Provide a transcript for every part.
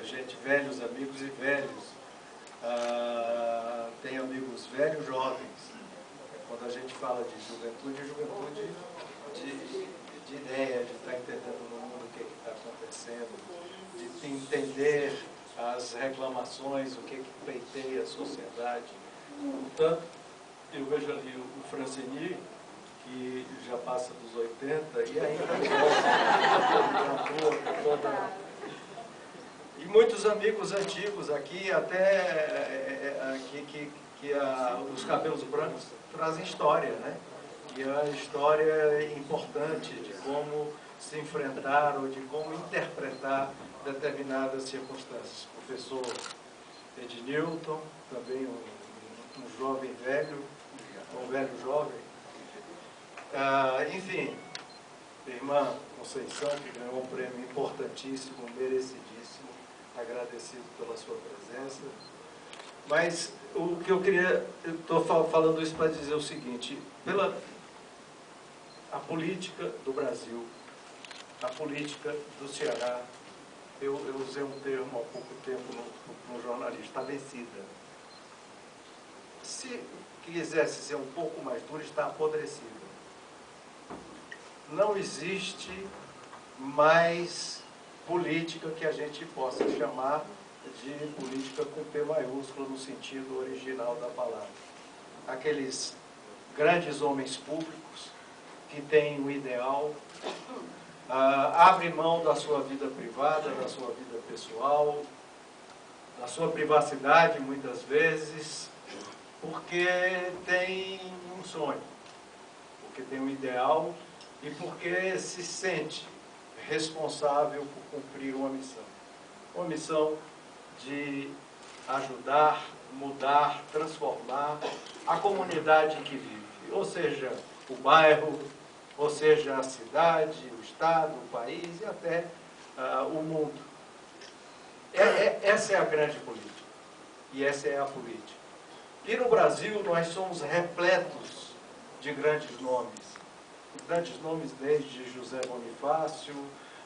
gente, velhos amigos e velhos. Tem amigos velhos, jovens. Quando a gente fala de juventude, é juventude de ideia, de estar entendendo no mundo o que está acontecendo, de entender as reclamações, o que pleiteia a sociedade. Portanto, eu vejo ali o Francini, que já passa dos 80 e ainda toda. E muitos amigos antigos aqui, até os cabelos brancos trazem história, né? E a história é importante de como se enfrentar ou de como interpretar determinadas circunstâncias. O professor Ednilton, também um jovem velho, um velho jovem. Enfim, irmã Conceição, que ganhou um prêmio importantíssimo, merecidíssimo, agradecido pela sua presença. Mas o que eu queria, eu estou falando isso para dizer o seguinte: a política do Brasil, a política do Ceará, eu usei um termo há pouco tempo no jornalista, está vencida. Se quisesse ser um pouco mais duro, está apodrecida. Não existe mais política que a gente possa chamar de política com P maiúsculo no sentido original da palavra. Aqueles grandes homens públicos que têm o ideal, abrem mão da sua vida privada, da sua vida pessoal, da sua privacidade muitas vezes, porque tem um sonho, porque tem um ideal e porque se sente responsável por cumprir uma missão. Uma missão de ajudar, mudar, transformar a comunidade em que vive. Ou seja, o bairro, ou seja, a cidade, o estado, o país e até o mundo. Essa é a grande política. E essa é a política. E no Brasil nós somos repletos de grandes nomes. Grandes nomes desde José Bonifácio,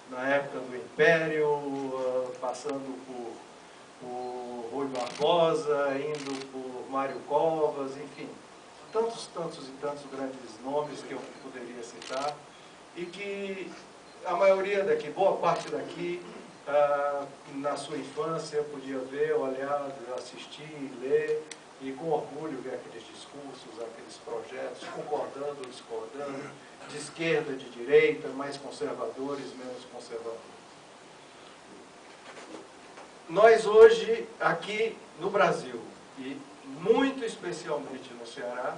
na época do Império, passando por Rui Barbosa, indo por Mário Covas, enfim. Tantos e tantos grandes nomes que eu poderia citar, e que a maioria daqui, boa parte daqui, na sua infância podia ver, olhar, assistir, ler, e com orgulho ver aqueles discursos, aqueles projetos, concordando ou discordando, de esquerda, de direita, mais conservadores, menos conservadores. Nós hoje, aqui no Brasil, e muito especialmente no Ceará,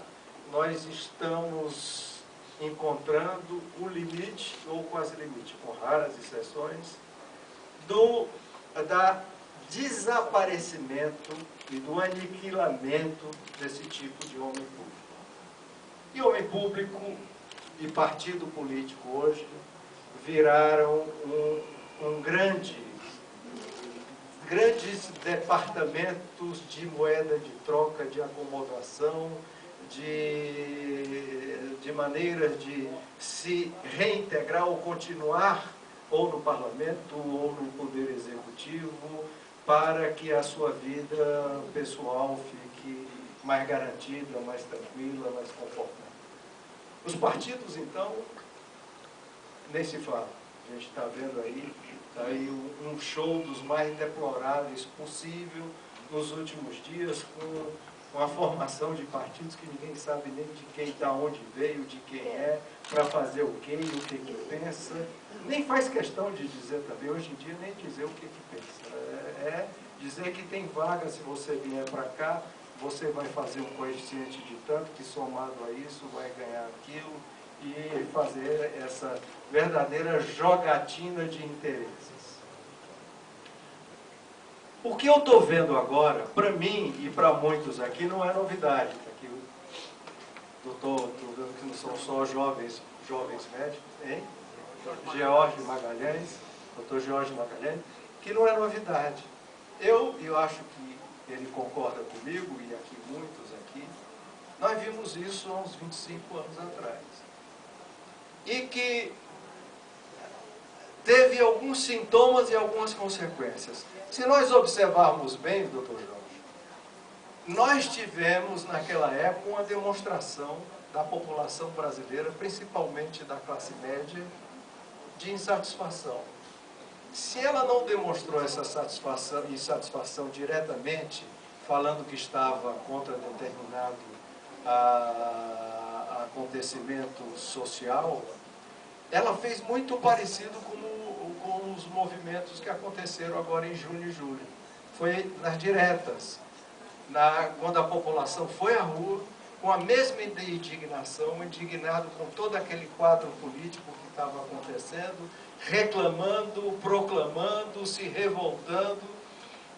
nós estamos encontrando o limite, ou quase limite, com raras exceções, da desaparecimento e do aniquilamento desse tipo de homem público. E homem público e partido político hoje viraram grandes departamentos de moeda de troca, de acomodação, de maneiras de se reintegrar ou continuar ou no parlamento ou no poder executivo, para que a sua vida pessoal fique mais garantida, mais tranquila, mais confortável. Os partidos, então, nem se fala. A gente está vendo aí um show dos mais deploráveis possível nos últimos dias, com a formação de partidos que ninguém sabe nem de quem, de onde veio, de quem é, para fazer o quê e o que pensa. Nem faz questão de dizer também, hoje em dia, nem dizer o que pensa. É dizer que tem vaga, se você vier para cá, você vai fazer um coeficiente de tanto, que somado a isso vai ganhar aquilo, e fazer essa verdadeira jogatina de interesses. O que eu estou vendo agora, para mim e para muitos aqui, não é novidade. Aqui estou vendo que não são só jovens médicos, hein? George Magalhães, doutor George Magalhães, que não é novidade. Eu acho que ele concorda comigo, e aqui muitos aqui, nós vimos isso há uns 25 anos atrás. E que teve alguns sintomas e algumas consequências. Se nós observarmos bem, doutor Jorge, nós tivemos naquela época uma demonstração da população brasileira, principalmente da classe média, de insatisfação. Se ela não demonstrou essa insatisfação diretamente, falando que estava contra determinado acontecimento social, ela fez muito parecido com os movimentos que aconteceram agora em junho e julho. Foi nas diretas, quando a população foi à rua, com a mesma indignação, indignado com todo aquele quadro político que estava acontecendo, reclamando, proclamando, se revoltando,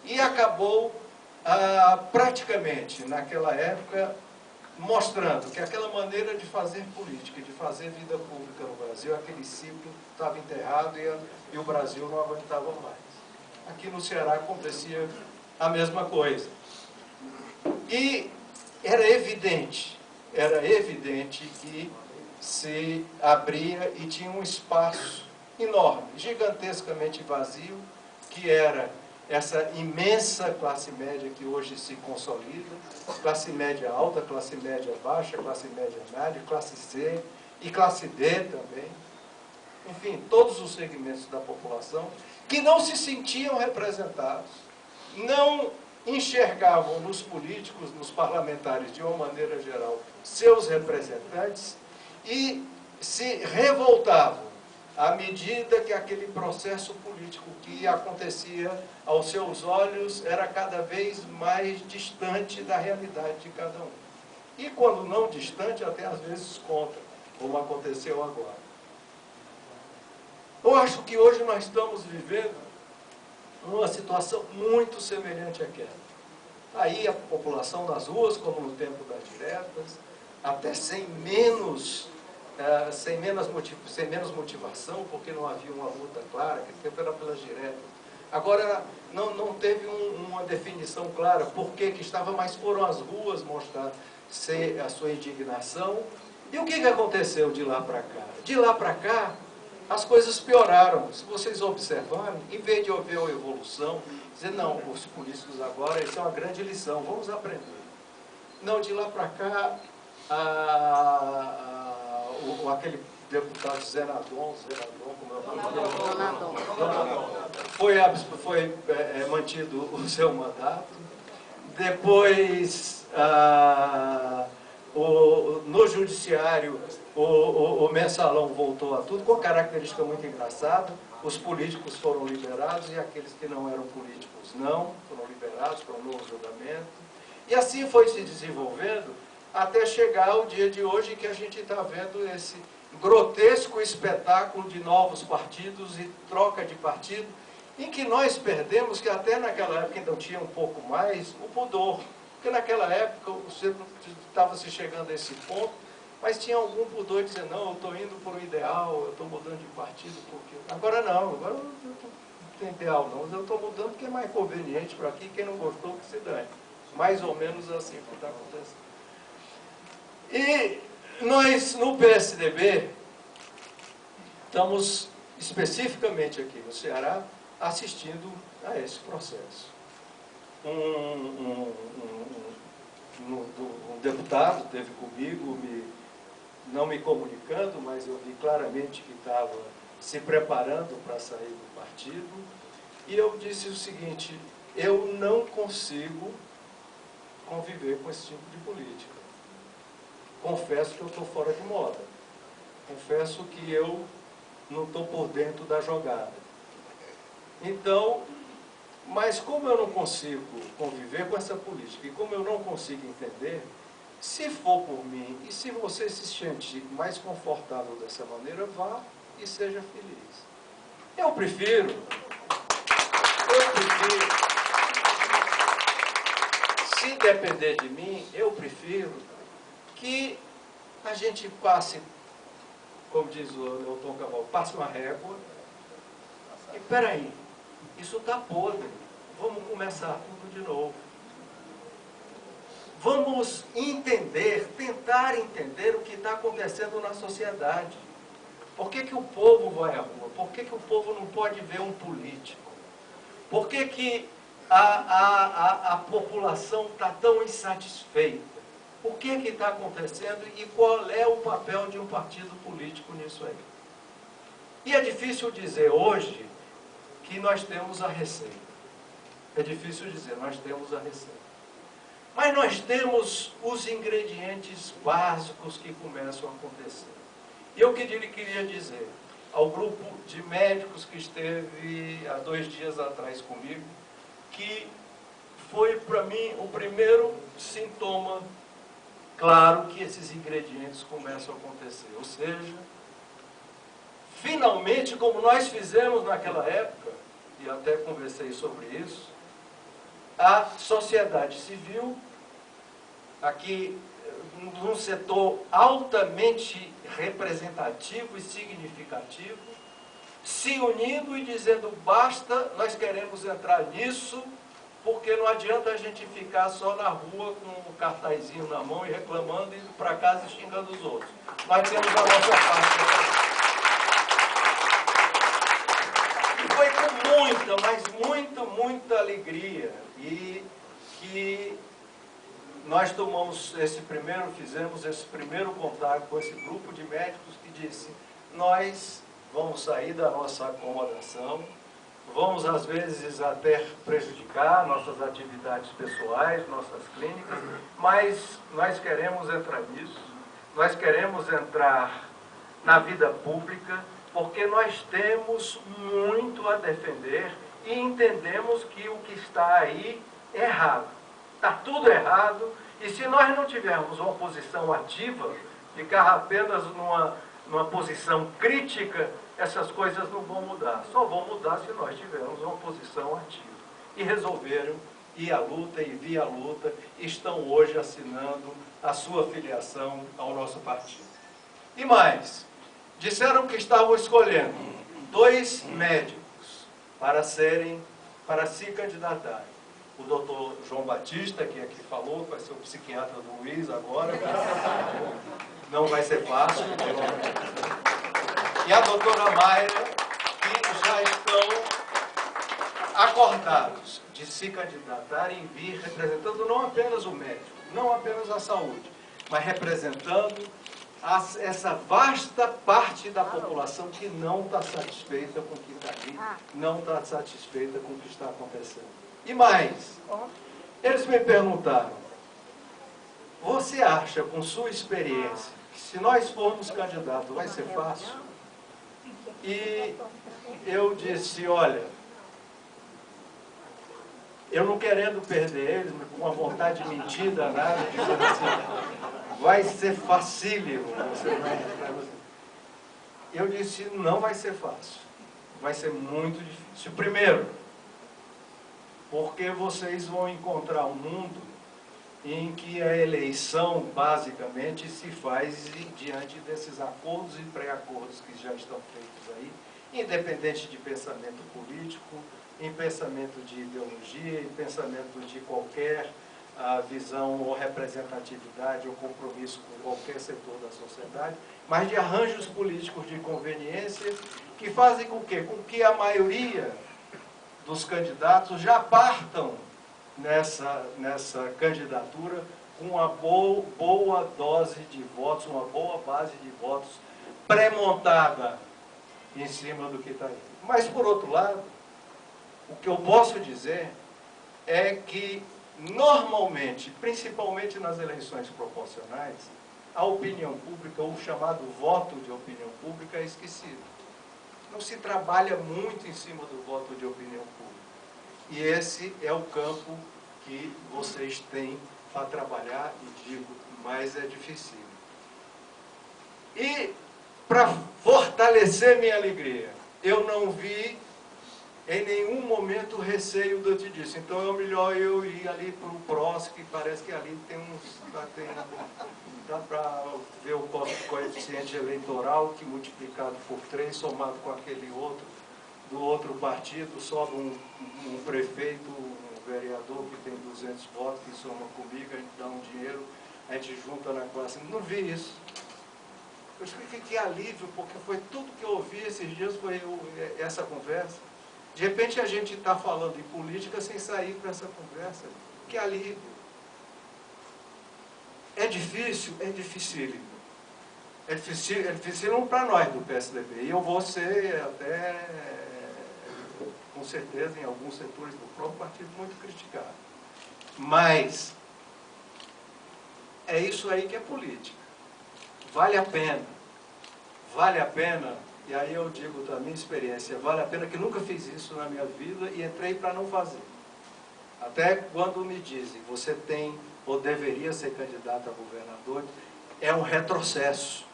e acabou praticamente, naquela época, mostrando que aquela maneira de fazer política, de fazer vida pública no Brasil, aquele ciclo estava enterrado e o Brasil não aguentava mais. Aqui no Ceará acontecia a mesma coisa. E era evidente que se abria e tinha um espaço enorme, gigantescamente vazio, que era essa imensa classe média que hoje se consolida, classe média alta, classe média baixa, classe média média, classe C e classe D também. Enfim, todos os segmentos da população que não se sentiam representados, não enxergavam nos políticos, nos parlamentares, de uma maneira geral, seus representantes e se revoltavam à medida que aquele processo político que acontecia aos seus olhos era cada vez mais distante da realidade de cada um. E quando não distante, até às vezes contra, como aconteceu agora. Eu acho que hoje nós estamos vivendo uma situação muito semelhante àquela. Aí a população nas ruas, como no tempo das diretas, até sem menos motivação, porque não havia uma luta clara, que tempo era pelas diretas. Agora, não teve uma definição clara por que estava, mas foram às ruas mostrar a sua indignação. E o que aconteceu de lá para cá? De lá para cá, as coisas pioraram. Se vocês observarem, em vez de haver uma evolução, dizer, não, os políticos agora, isso é uma grande lição, vamos aprender. Não, de lá para cá, aquele deputado Zenadon, como é o nome? Foi mantido o seu mandato. Depois, no judiciário, o mensalão voltou a tudo, com característica muito engraçada. Os políticos foram liberados e aqueles que não eram políticos não, foram liberados para um novo julgamento. E assim foi se desenvolvendo até chegar ao dia de hoje, que a gente está vendo esse grotesco espetáculo de novos partidos e troca de partido, em que nós perdemos, que até naquela época ainda tinha um pouco mais, o pudor. Porque naquela época você estava se chegando a esse ponto, mas tinha algum pudor de dizer, não, eu estou indo por um ideal, eu estou mudando de partido, porque... Agora não, agora eu não tenho ideal não, eu estou mudando porque é mais conveniente para aqui, quem não gostou que se dane. Mais ou menos assim que está acontecendo. E nós, no PSDB, estamos especificamente aqui no Ceará, assistindo a esse processo. Um deputado esteve comigo, não me comunicando, mas eu vi claramente que estava se preparando para sair do partido, e eu disse o seguinte, eu não consigo conviver com esse tipo de política. Confesso que eu estou fora de moda. Confesso que eu não estou por dentro da jogada. Então, mas como eu não consigo conviver com essa política, e como eu não consigo entender, se for por mim, e se você se sentir mais confortável dessa maneira, vá e seja feliz. Eu prefiro, se depender de mim, eu prefiro que a gente passe, como diz o Leopoldo Cavallo, passe uma régua, e peraí, isso está podre, vamos começar tudo de novo. Vamos entender, tentar entender o que está acontecendo na sociedade. Por que que o povo vai à rua? Por que que o povo não pode ver um político? Por que que a população está tão insatisfeita? O que está acontecendo e qual é o papel de um partido político nisso aí? E é difícil dizer hoje que nós temos a receita. É difícil dizer, nós temos a receita. Mas nós temos os ingredientes básicos que começam a acontecer. E eu queria dizer ao grupo de médicos que esteve há 2 dias atrás comigo, que foi para mim o primeiro sintoma claro que esses ingredientes começam a acontecer. Ou seja, finalmente, como nós fizemos naquela época, e até conversei sobre isso, a sociedade civil, aqui num setor altamente representativo e significativo, se unindo e dizendo, basta, nós queremos entrar nisso, porque não adianta a gente ficar só na rua com o cartazinho na mão e reclamando, indo para casa e xingando os outros. Nós temos a nossa parte. E foi com muita, mas muita alegria e que nós fizemos esse primeiro contato com esse grupo de médicos que disse, nós vamos sair da nossa acomodação, vamos às vezes até prejudicar nossas atividades pessoais, nossas clínicas, mas nós queremos entrar nisso, nós queremos entrar na vida pública, porque nós temos muito a defender e entendemos que o que está aí é errado. Está tudo errado, e se nós não tivermos uma posição ativa, ficar apenas numa posição crítica, essas coisas não vão mudar. Só vão mudar se nós tivermos uma posição ativa. E resolveram ir à luta e via a luta, estão hoje assinando a sua filiação ao nosso partido. E mais, disseram que estavam escolhendo 2 médicos para se candidatarem. O doutor João Batista, que aqui falou, vai ser o psiquiatra do Luiz agora, não vai ser fácil. E a doutora Mayra, que já estão acordados de se candidatarem e vir representando não apenas o médico, não apenas a saúde, mas representando essa vasta parte da população que não está satisfeita com o que está ali, não está satisfeita com o que está acontecendo. E mais, eles me perguntaram, você acha, com sua experiência, que se nós formos candidatos vai ser fácil? E eu disse, olha, eu não querendo perder eles, mas com uma vontade mentida, nada, dizendo assim, vai ser facílimo. Eu disse, não vai ser fácil, vai ser muito difícil. Primeiro, porque vocês vão encontrar um mundo em que a eleição, basicamente, se faz diante desses acordos e pré-acordos que já estão feitos aí, independente de pensamento político, em pensamento de ideologia, em pensamento de qualquer visão ou representatividade ou compromisso com qualquer setor da sociedade, mas de arranjos políticos de conveniência que fazem com que a maioria dos candidatos já partam nessa candidatura com uma boa dose de votos, uma boa base de votos pré-montada em cima do que está aí. Mas, por outro lado, o que eu posso dizer é que, normalmente, principalmente nas eleições proporcionais, a opinião pública, o chamado voto de opinião pública, é esquecido. Não se trabalha muito em cima do voto de opinião pública. E esse é o campo que vocês têm para trabalhar, e digo, mas é difícil. E, para fortalecer minha alegria, eu não vi em nenhum momento receio do que disse. Então é melhor eu ir ali para o PROS, que parece que ali dá para ver o coeficiente eleitoral, que multiplicado por 3, somado com aquele outro, do outro partido, sobe um prefeito, um vereador que tem 200 votos, que soma comigo, a gente dá um dinheiro, a gente junta na classe. Não vi isso. Que alívio, porque foi tudo que eu ouvi esses dias, foi essa conversa. De repente a gente está falando em política sem sair para essa conversa. Que alívio. É difícil? É dificílimo. É dificílimo para nós do PSDB. E eu vou ser até, com certeza, em alguns setores do próprio partido, muito criticado. Mas é isso aí que é política. Vale a pena. Vale a pena, e aí eu digo da minha experiência, vale a pena, que nunca fiz isso na minha vida e entrei para não fazer. Até quando me dizem, você tem ou deveria ser candidato a governador, é um retrocesso.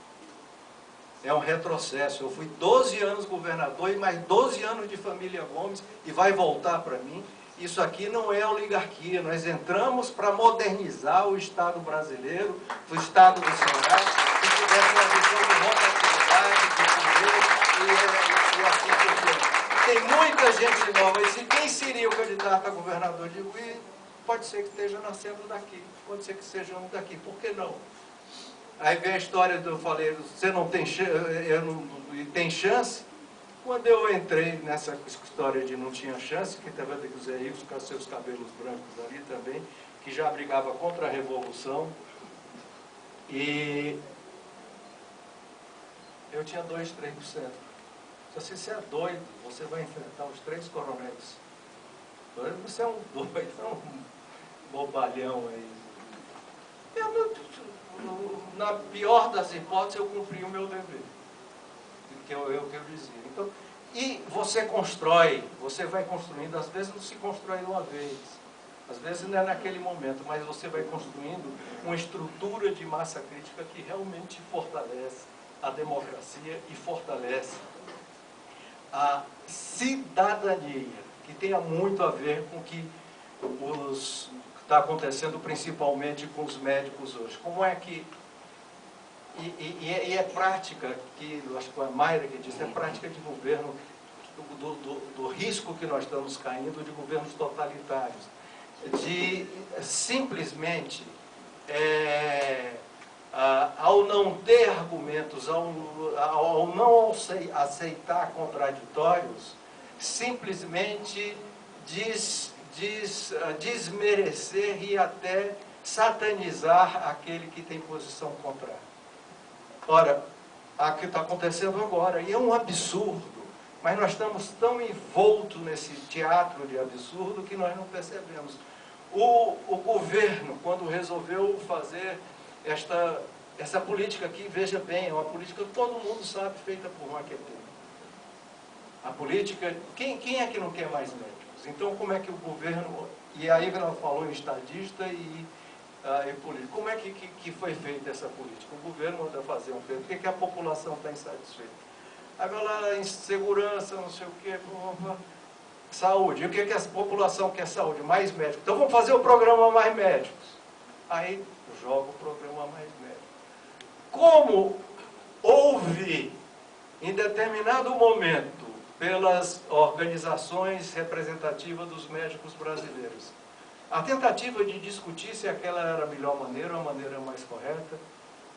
É um retrocesso. Eu fui 12 anos governador e mais 12 anos de família Gomes e vai voltar para mim. Isso aqui não é oligarquia. Nós entramos para modernizar o Estado brasileiro, o Estado do Ceará, que tivesse uma visão de rotatividade, de poder e assim por diante. Tem muita gente nova. E se quem seria o candidato a governador? Eu digo, pode ser que esteja nascendo daqui, pode ser que sejamos daqui, por que não? Aí vem a história do, eu falei, você não tem chance, tem chance? Quando eu entrei nessa história de não tinha chance, que estava com o Zé Rivos com seus cabelos brancos ali também, que já brigava contra a Revolução, e eu tinha 2, 3%. Se você é doido, você vai enfrentar os 3 coronéis. Você é um doido, é um bobalhão aí. Na pior das hipóteses, eu cumpri o meu dever, que eu dizia. Então, e você constrói, você vai construindo, às vezes não se constrói de uma vez, às vezes não é naquele momento, mas você vai construindo uma estrutura de massa crítica que realmente fortalece a democracia e fortalece a cidadania, que tenha muito a ver com o que está acontecendo principalmente com os médicos hoje. Como é que... E é prática, que eu acho que a Mayra que disse, é prática de governo, do risco que nós estamos caindo de governos totalitários, de simplesmente, ao não ter argumentos, ao não aceitar contraditórios, simplesmente desmerecer e até satanizar aquele que tem posição contrária. Ora, o que está acontecendo agora, e é um absurdo, mas nós estamos tão envoltos nesse teatro de absurdo que nós não percebemos. O governo, quando resolveu fazer essa política aqui, veja bem, é uma política que todo mundo sabe, feita por marqueteiro. A política, quem é que não quer mais médicos? Então, como é que o governo, e aí ela falou em estadista e político, como é que foi feita essa política? O governo manda fazer um feito, por que a população está insatisfeita? Agora, insegurança, não sei o quê, saúde, e o que a população quer? Saúde, mais médicos. Então vamos fazer o programa Mais Médicos. Aí joga o programa Mais Médicos. Como houve, em determinado momento, pelas organizações representativas dos médicos brasileiros, a tentativa de discutir se aquela era a melhor maneira, a maneira mais correta.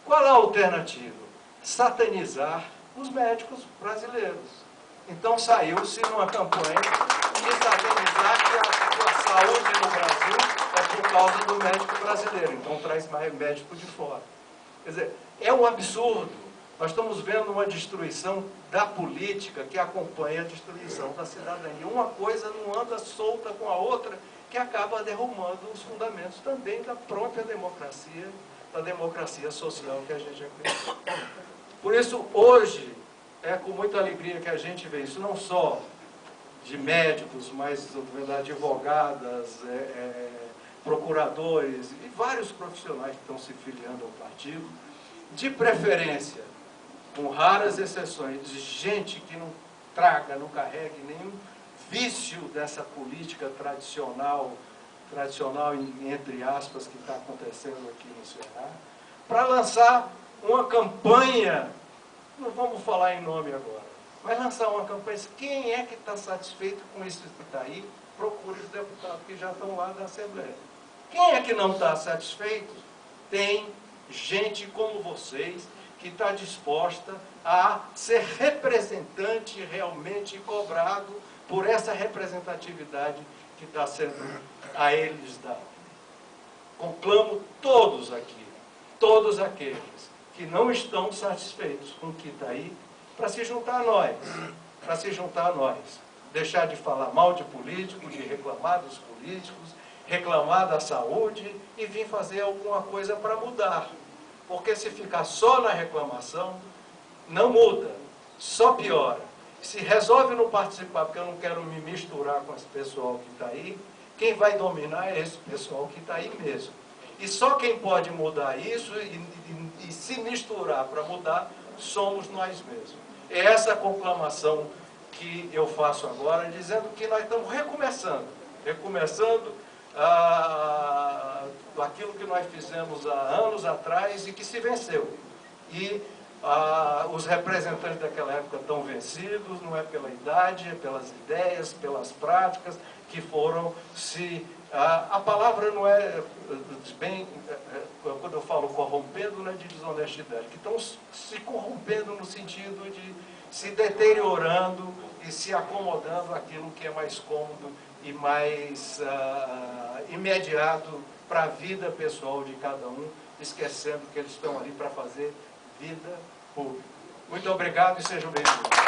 Qual a alternativa? Satanizar os médicos brasileiros. Então saiu-se numa campanha de satanizar que a saúde no Brasil é por causa do médico brasileiro. Então traz mais médico de fora. Quer dizer, é um absurdo. Nós estamos vendo uma destruição da política que acompanha a destruição da cidadania. Uma coisa não anda solta com a outra, que acaba derrubando os fundamentos também da própria democracia, da democracia social que a gente acredita. Por isso, hoje, é com muita alegria que a gente vê isso, não só de médicos, mas de advogadas, procuradores e vários profissionais que estão se filiando ao partido, de preferência, com raras exceções, de gente que não traga, não carregue nenhum vício dessa política tradicional entre aspas, que está acontecendo aqui no Ceará, para lançar uma campanha, não vamos falar em nome agora, mas lançar uma campanha, quem é que está satisfeito com isso que está aí, procure os deputados que já estão lá da Assembleia. Quem é que não está satisfeito? Tem gente como vocês, que está disposta a ser representante realmente cobrado por essa representatividade que está sendo a eles dada. Conclamo todos aqui, todos aqueles que não estão satisfeitos com o que está aí, para se juntar a nós, deixar de falar mal de políticos, de reclamar dos políticos, reclamar da saúde e vir fazer alguma coisa para mudar. Porque se ficar só na reclamação, não muda, só piora. Se resolve não participar, porque eu não quero me misturar com esse pessoal que está aí, quem vai dominar é esse pessoal que está aí mesmo. E só quem pode mudar isso e se misturar para mudar, somos nós mesmos. É essa conclamação que eu faço agora, dizendo que nós estamos recomeçando aquilo que nós fizemos há anos atrás e que se venceu. E os representantes daquela época estão vencidos, não é pela idade, é pelas ideias, pelas práticas que foram se... a palavra não é bem, quando eu falo corrompendo, não é de desonestidade, que estão se corrompendo no sentido de se deteriorando e se acomodando àquilo que é mais cômodo e mais imediato para a vida pessoal de cada um, esquecendo que eles estão ali para fazer vida pública. Muito obrigado e sejam bem-vindos.